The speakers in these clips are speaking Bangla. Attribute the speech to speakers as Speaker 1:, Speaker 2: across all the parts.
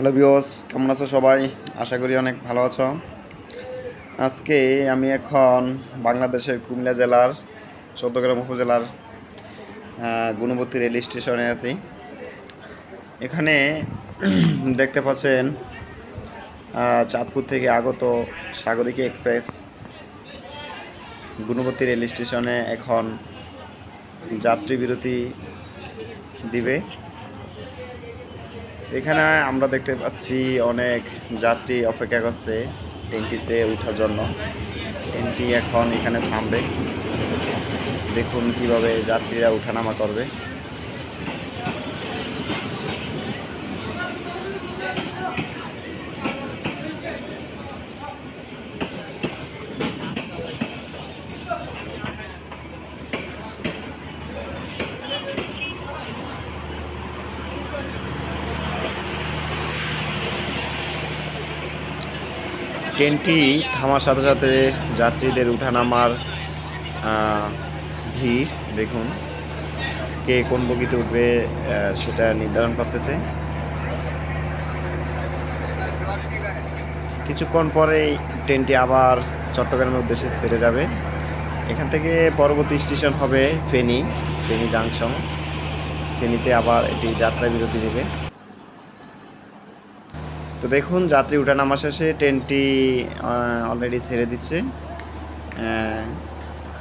Speaker 1: হ্যালো ভিউয়ার্স, কেমন আছো সবাই? আশা করি অনেক ভালো আছো। আজকে আমি এখন বাংলাদেশের কুমিল্লা জেলার চৌদ্দগ্রাম উপজেলার গুণবতী রেল স্টেশনে আছি। এখানে দেখতে পাচ্ছেন চাঁদপুর থেকে আগত সাগরিকা এক্সপ্রেস গুণবতী রেল স্টেশনে এখন যাত্রী বিরতি দিবে। এখানে আমরা দেখতে পাচ্ছি অনেক যাত্রী অপেক্ষা করছে ট্রেনটিতে ওঠার জন্য। ট্রেনটি এখন এখানে থামবে। দেখুন কিভাবে যাত্রীরা ওঠানামা করবে। ট্রেনটি থামার সাথে সাথে যাত্রীদের উঠানামার ভিড় দেখুন, কে কোন বগিতে উঠবে সেটা নির্ধারণ করতেছে। কিছুক্ষণ পরেই ট্রেনটি আবার চট্টগ্রামের উদ্দেশ্যে ছেড়ে যাবে। এখান থেকে পরবর্তী স্টেশন হবে ফেনী জাংশন। ফেনীতে আবার এটি যাত্রা বিরতি নেবে। তো দেখুন, যাত্রী উঠানামা শেষে ট্রেনটি অলরেডি ছেড়ে দিচ্ছে।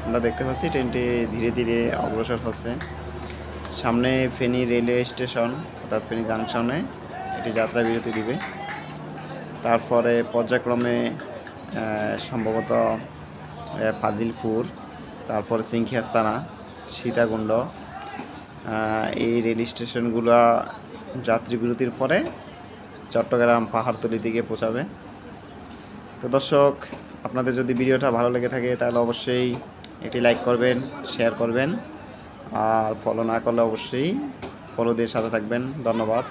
Speaker 1: আমরা দেখতে পাচ্ছি ট্রেনটি ধীরে ধীরে অগ্রসর হচ্ছে। সামনে ফেনী রেলওয়ে স্টেশন অর্থাৎ ফেনী জাংশনে এটি যাত্রা বিরতি দিবে। তারপরে পর্যায়ক্রমে সম্ভবত ফাজিলপুর, তারপর সিংখিয়াস্তানা, সীতাকুণ্ড, এই রেল স্টেশনগুলো যাত্রী বিরতির পরে চট্টগ্রাম পাহাড়তলি দিকে পৌঁছাবে। তো দর্শক, আপনাদের যদি ভিডিওটা ভালো লেগে থাকে তাহলে অবশ্যই এটি লাইক করবেন, শেয়ার করবেন, আর ফলো না করলে অবশ্যই ফলো দিয়ে সাথে থাকবেন। ধন্যবাদ।